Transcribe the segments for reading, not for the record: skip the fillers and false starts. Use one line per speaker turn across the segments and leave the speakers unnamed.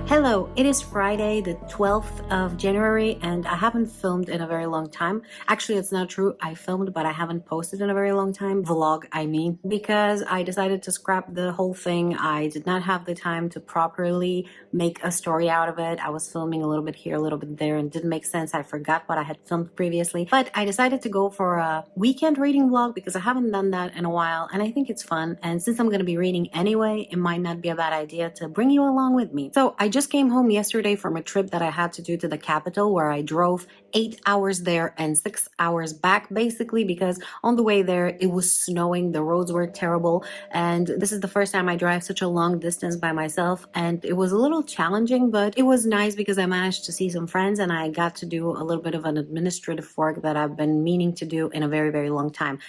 Hello, it is Friday, the 12th of January, and I haven't filmed in a very long time. Actually, it's not true. I filmed, but I haven't posted in a very long time. Vlog, I mean, because I decided to scrap the whole thing. I did not have the time to properly make a story out of it. I was filming a little bit here, a little bit there, and it didn't make sense. I forgot what I had filmed previously, but I decided to go for a weekend reading vlog because I haven't done that in a while, and I think it's fun. And since I'm going to be reading anyway, it might not be a bad idea to bring you along with me. So I just came home yesterday from a trip that I had to do to the capital, where I drove 8 hours there and 6 hours back, basically, because on the way there it was snowing, the roads were terrible, and this is the first time I drive such a long distance by myself, and it was a little challenging, but it was nice because I managed to see some friends and I got to do a little bit of an administrative work that I've been meaning to do in a very, very long time.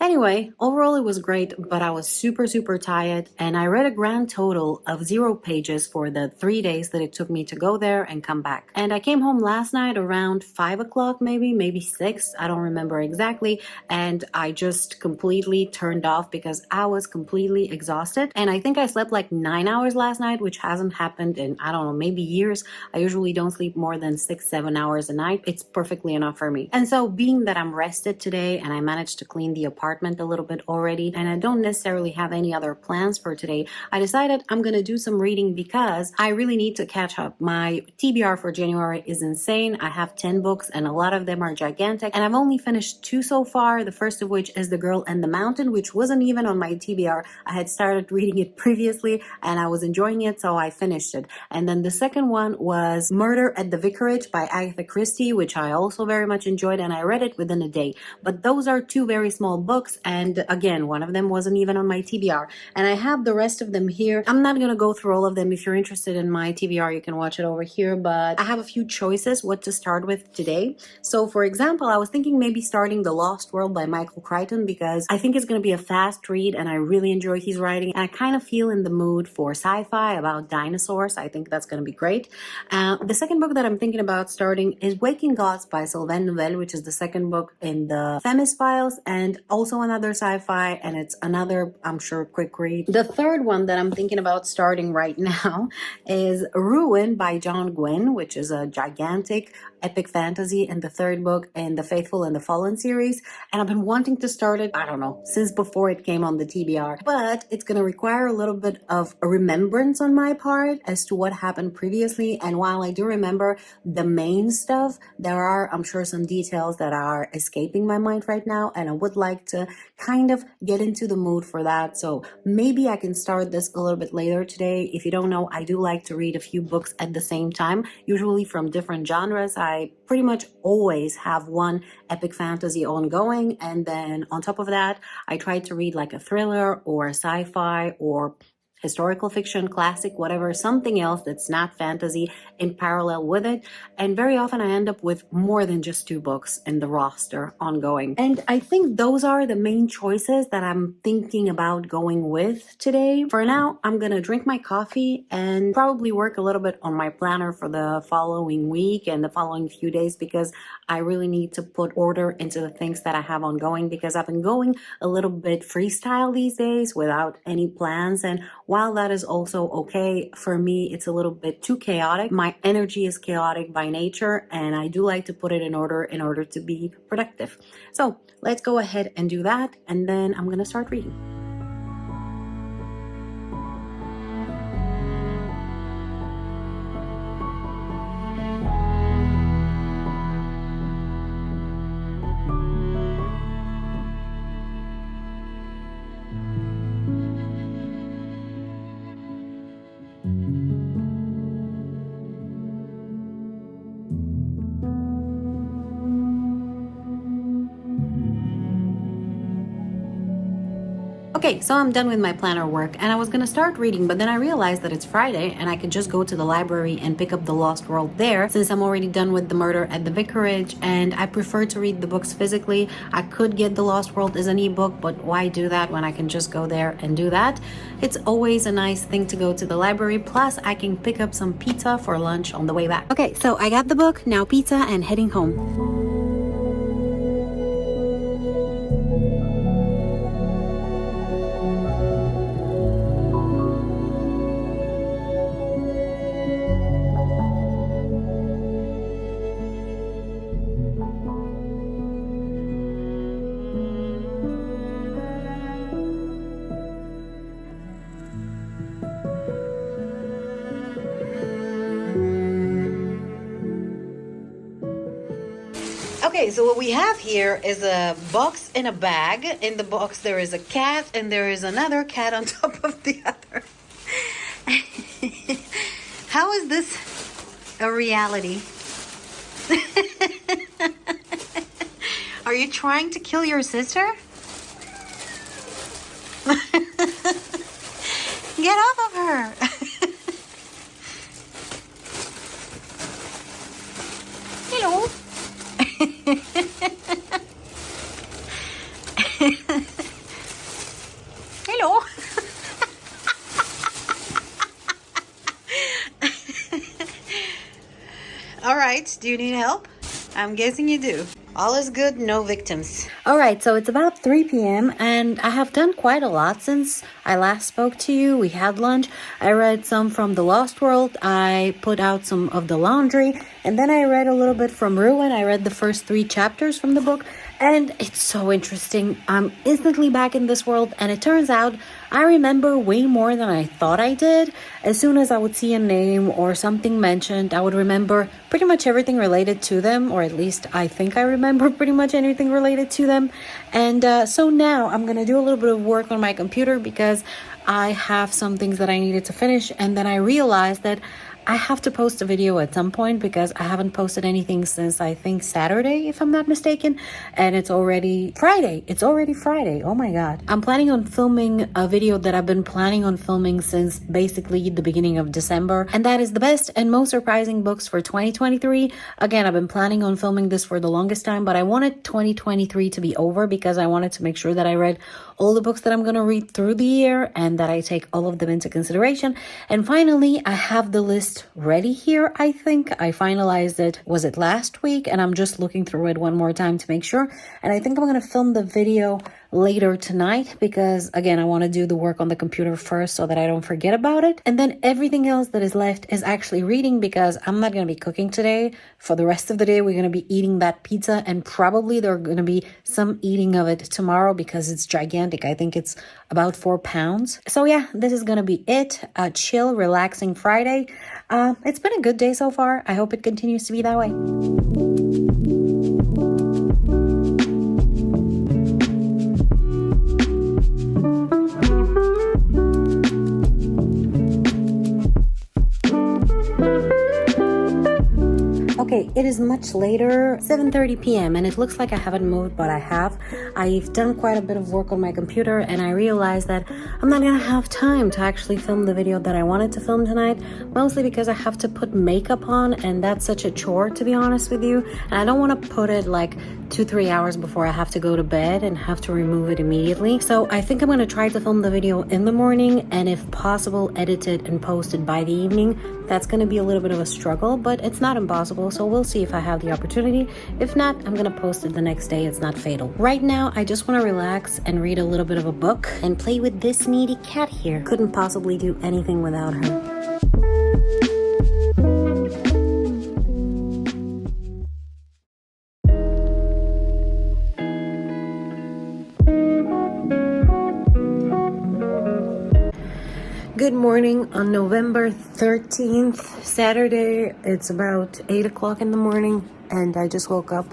Anyway, overall it was great, but I was super tired, and I read a grand total of 0 pages for the 3 days that it took me to go there and come back. And I came home last night around 5 o'clock, maybe 6, I don't remember exactly, and I just completely turned off because I was completely exhausted. And I think I slept like 9 hours last night, which hasn't happened in, I don't know, maybe years. I usually don't sleep more than 6-7 hours a night. It's perfectly enough for me. And so being that I'm rested today and I managed to clean the apartment a little bit already, and I don't necessarily have any other plans for today, I decided I'm gonna do some reading because I really need to catch up. My TBR for January is insane. I have 10 books and a lot of them are gigantic, and I've only finished 2 so far, the first of which is The Girl and the Mountain, which wasn't even on my TBR. I had started reading it previously and I was enjoying it, so I finished it. And then the second one was Murder at the Vicarage by Agatha Christie, which I also very much enjoyed, and I read it within a day. But those are 2 very small books, and again, one of them wasn't even on my TBR, and I have the rest of them here. I'm not gonna go through all of them. If you're interested in my TBR, you can watch it over here, but I have a few choices what to start with today. So for example, I was thinking maybe starting The Lost World by Michael Crichton, because I think it's gonna be a fast read and I really enjoy his writing, and I kind of feel in the mood for sci-fi about dinosaurs. I think that's gonna be great. The second book that I'm thinking about starting is Waking Gods by Sylvain Nouvel, which is the second book in the Femis Files, and also another sci-fi, and it's another, I'm sure, quick read. The third one that I'm thinking about starting right now is Ruin by John Gwynne, which is a gigantic epic fantasy and the third book in the Faithful and the Fallen series, and I've been wanting to start it, I don't know, since before it came on the TBR, but it's gonna require a little bit of a remembrance on my part as to what happened previously. And while I do remember the main stuff, there are, I'm sure, some details that are escaping my mind right now, and I would like to kind of get into the mood for that. So maybe I can start this a little bit later today. If you don't know, I do like to read a few books at the same time, usually from different genres. I pretty much always have one epic fantasy ongoing, and then on top of that, I try to read like a thriller or a sci-fi or historical fiction, classic, whatever, something else that's not fantasy in parallel with it. And very often I end up with more than just 2 books in the roster ongoing. And I think those are the main choices that I'm thinking about going with today. For now, I'm gonna drink my coffee and probably work a little bit on my planner for the following week and the following few days, because I really need to put order into the things that I have ongoing, because I've been going a little bit freestyle these days without any plans. And while that is also okay, for me, it's a little bit too chaotic. My energy is chaotic by nature, and I do like to put it in order to be productive. So let's go ahead and do that, and then I'm gonna start reading. Okay, so I'm done with my planner work, and I was gonna start reading, but then I realized that it's Friday and I could just go to the library and pick up The Lost World there, since I'm already done with The Murder at the Vicarage, and I prefer to read the books physically. I could get The Lost World as an ebook, but why do that when I can just go there and do that? It's always a nice thing to go to the library, plus I can pick up some pizza for lunch on the way back. Okay, so I got the book, now pizza, and heading home. Okay, so what we have here is a box in a bag. In the box there is a cat and there is another cat on top of the other. How is this a reality? Are you trying to kill your sister? Get off of her! Hello. Hello. All right, do you need help? I'm guessing you do. All is good, no victims. All right, so it's about 3 p.m. and I have done quite a lot since I last spoke to you. We had lunch. I read some from The Lost World. I put out some of the laundry. And then I read a little bit from Ruin. I read the first 3 chapters from the book. And it's so interesting. I'm instantly back in this world. And it turns out I remember way more than I thought I did. As soon as I would see a name or something mentioned, I would remember pretty much everything related to them. Or at least I think I remember pretty much anything related to them. And so now I'm going to do a little bit of work on my computer because I have some things that I needed to finish. And then I realized that I have to post a video at some point because I haven't posted anything since I think Saturday, if I'm not mistaken. And it's already Friday. It's already Friday. Oh my God. I'm planning on filming a video that I've been planning on filming since basically the beginning of December. And that is the best and most surprising books for 2023. Again, I've been planning on filming this for the longest time, but I wanted 2023 to be over because I wanted to make sure that I read all the books that I'm going to read through the year and that I take all of them into consideration. And finally, I have the list ready here. I think I finalized it, was it last week? And I'm just looking through it one more time to make sure. And I think I'm going to film the video later tonight because again, I want to do the work on the computer first so that I don't forget about it. And then everything else that is left is actually reading because I'm not going to be cooking today. For the rest of the day, we're going to be eating that pizza and probably there are going to be some eating of it tomorrow because it's gigantic. I think it's about 4 pounds. So yeah, this is going to be it. A chill, relaxing Friday. It's been a good day so far. I hope it continues to be that way. Okay, it is much later, 7:30 p.m. and it looks like I haven't moved, but I have. I've done quite a bit of work on my computer and I realized that I'm not gonna have time to actually film the video that I wanted to film tonight, mostly because I have to put makeup on and that's such a chore, to be honest with you. And I don't want to put it like 2-3 hours before I have to go to bed and have to remove it immediately. So I think I'm gonna try to film the video in the morning and if possible edit it and post it by the evening. That's gonna be a little bit of a struggle, but it's not impossible. So we'll see if I have the opportunity. If not, I'm gonna post it the next day. It's not fatal. Right now, I just want to relax and read a little bit of a book and play with this needy cat here. Couldn't possibly do anything without her. Good morning on November 13th, Saturday. It's about 8 o'clock in the morning and I just woke up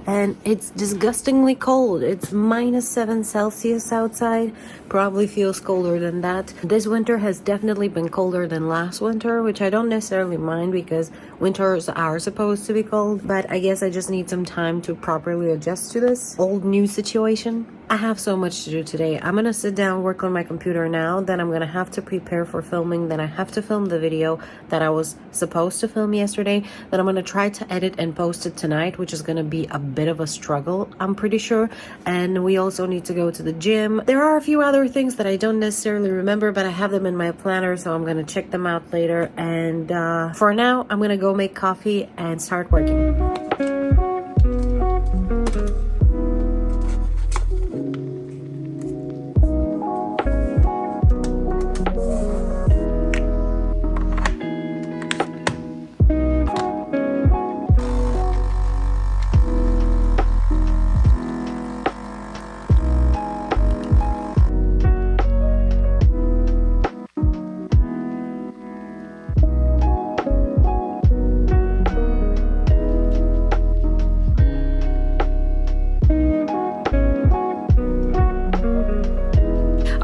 and it's disgustingly cold. It's -7 Celsius outside. Probably feels colder than that. This winter has definitely been colder than last winter, which I don't necessarily mind because winters are supposed to be cold, but I guess I just need some time to properly adjust to this old new situation. I have so much to do today. I'm gonna sit down, work on my computer now, then I'm gonna have to prepare for filming, then I have to film the video that I was supposed to film yesterday, then I'm gonna try to edit and post it tonight, which is gonna be a bit of a struggle, I'm pretty sure. And we also need to go to the gym. There are a few other things that I don't necessarily remember, but I have them in my planner, so I'm gonna check them out later. And for now, I'm gonna go make coffee and start working.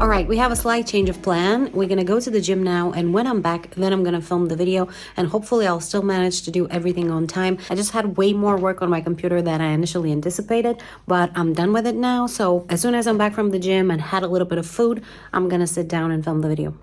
All right, we have a slight change of plan. We're gonna go to the gym now, and when I'm back, then I'm gonna film the video, and hopefully I'll still manage to do everything on time. I just had way more work on my computer than I initially anticipated, but I'm done with it now. So as soon as I'm back from the gym and had a little bit of food, I'm gonna sit down and film the video.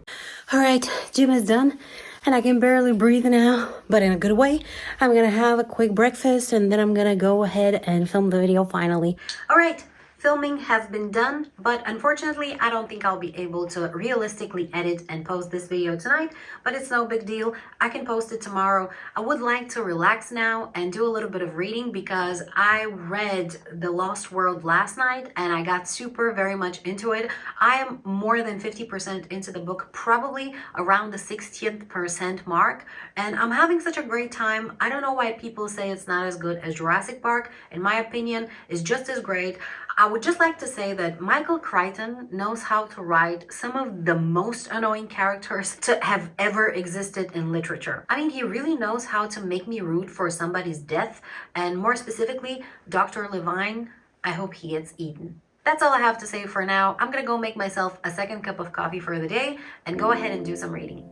All right, gym is done. And I can barely breathe now, but in a good way. I'm gonna have a quick breakfast and then I'm gonna go ahead and film the video finally. All right, filming has been done, but unfortunately, I don't think I'll be able to realistically edit and post this video tonight, but it's no big deal. I can post it tomorrow. I would like to relax now and do a little bit of reading because I read The Lost World last night and I got super very much into it. I am more than 50% into the book, probably around the 60th percent mark, and I'm having such a great time. I don't know why people say it's not as good as Jurassic Park. In my opinion, it's just as great. I would just like to say that Michael Crichton knows how to write some of the most annoying characters to have ever existed in literature. I mean, he really knows how to make me root for somebody's death, and more specifically, Dr. Levine. I hope he gets eaten. That's all I have to say for now. I'm gonna go make myself a second cup of coffee for the day and go ahead and do some reading.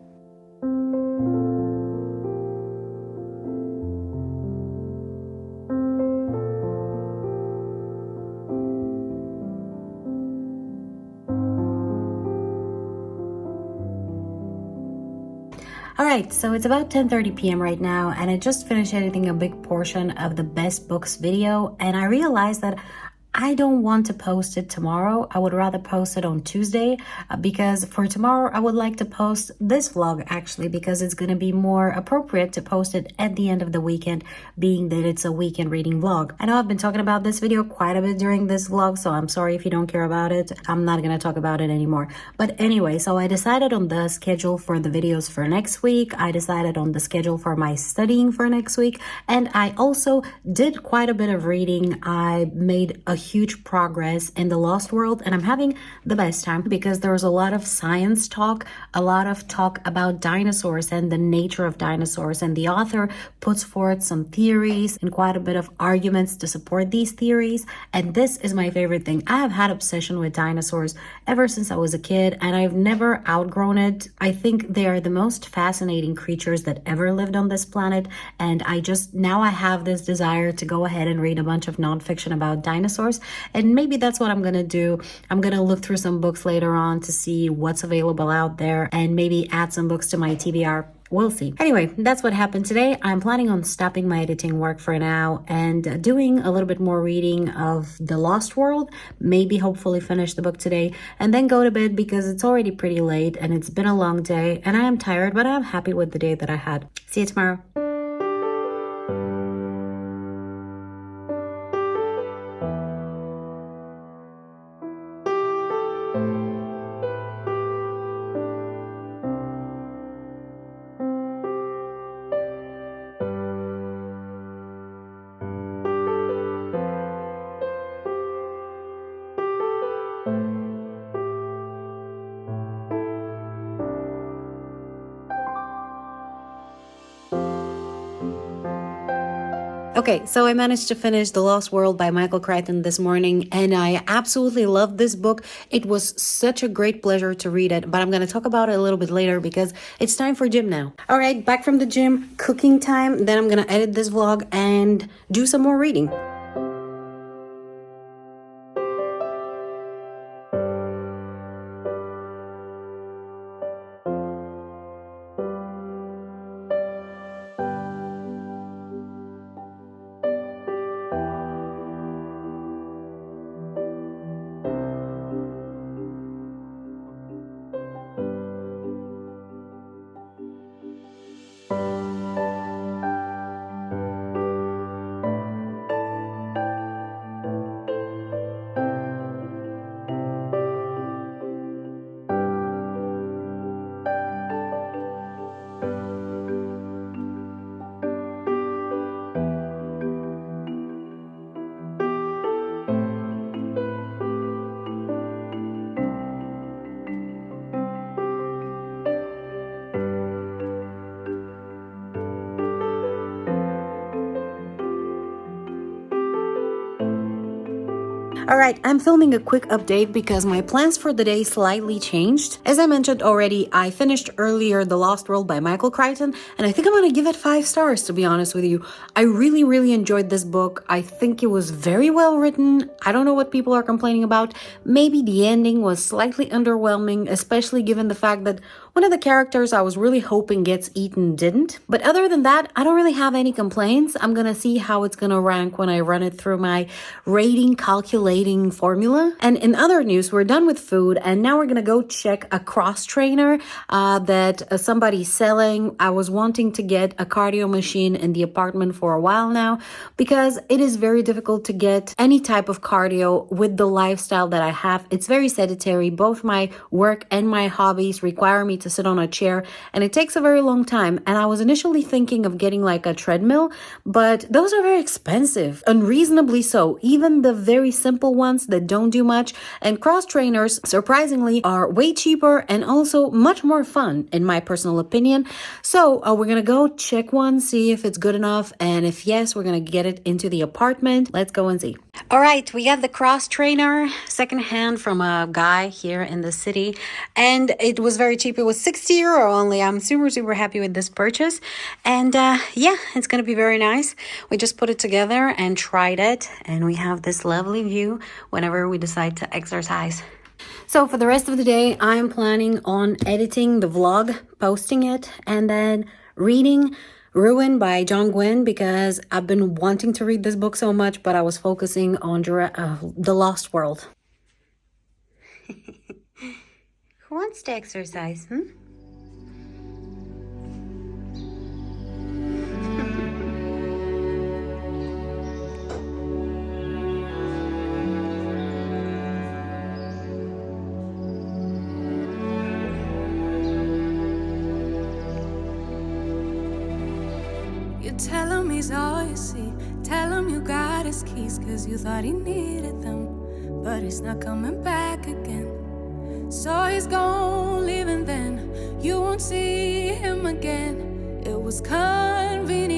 All right, so it's about 10:30 p.m. right now, and I just finished editing a big portion of the best books video, and I realized that I don't want to post it tomorrow. I would rather post it on Tuesday because for tomorrow, I would like to post this vlog actually because it's going to be more appropriate to post it at the end of the weekend, being that it's a weekend reading vlog. I know I've been talking about this video quite a bit during this vlog, so I'm sorry if you don't care about it. I'm not going to talk about it anymore. But anyway, so I decided on the schedule for the videos for next week. I decided on the schedule for my studying for next week. And I also did quite a bit of reading. I made a huge progress in The Lost World, and I'm having the best time because there's a lot of science talk, a lot of talk about dinosaurs and the nature of dinosaurs, and the author puts forth some theories and quite a bit of arguments to support these theories, and this is my favorite thing. I have had obsession with dinosaurs ever since I was a kid, and I've never outgrown it. I think they are the most fascinating creatures that ever lived on this planet, and now I have this desire to go ahead and read a bunch of nonfiction about dinosaurs. And maybe that's what I'm gonna do. I'm gonna look through some books later on to see what's available out there and maybe add some books to my TBR. We'll see. Anyway, that's what happened today. I'm planning on stopping my editing work for now and doing a little bit more reading of The Lost World, maybe hopefully finish the book today, and then go to bed because it's already pretty late and it's been a long day and I am tired, but I'm happy with the day that I had. See you tomorrow. Okay, so I managed to finish The Lost World by Michael Crichton this morning, and I absolutely love this book. It was such a great pleasure to read it, but I'm going to talk about it a little bit later because it's time for gym now. All right, back from the gym, cooking time. Then I'm going to edit this vlog and do some more reading. All right, I'm filming a quick update because my plans for the day slightly changed. As I mentioned already, I finished earlier The Lost World by Michael Crichton, and I think I'm gonna give it 5 stars, to be honest with you. I really enjoyed this book. I think it was very well written. I don't know what people are complaining about. Maybe the ending was slightly underwhelming, especially given the fact that one of the characters I was really hoping gets eaten didn't. But other than that, I don't really have any complaints. I'm gonna see how it's gonna rank when I run it through my rating calculating formula. And in other news, we're done with food, and now we're gonna go check a cross trainer that somebody's selling. I was wanting to get a cardio machine in the apartment for a while now because it is very difficult to get any type of cardio with the lifestyle that I have. It's very sedentary. Both my work and my hobbies require me to sit on a chair, and it takes a very long time. And I was initially thinking of getting like a treadmill, but those are very expensive, unreasonably so, even the very simple ones that don't do much. And cross trainers, surprisingly, are way cheaper and also much more fun, in my personal opinion. So we're gonna go check one, see if it's good enough, and if yes, we're gonna get it into the apartment. Let's go and see. All right, we got the cross trainer secondhand from a guy here in the city, and it was very cheap. It was 60 euro only. I'm super happy with this purchase, and yeah, it's gonna be very nice. We just put it together and tried it, and we have this lovely view whenever we decide to exercise. So for the rest of the day, I'm planning on editing the vlog, posting it, and then reading Ruin by John Gwynne, because I've been wanting to read this book so much, but I was focusing on The Lost World. Who wants to exercise,
You tell him he's all you see. Tell him you got his keys, cause you thought he needed them. But he's not coming back again. So he's gone, leaving then. You won't see him again. It was convenient.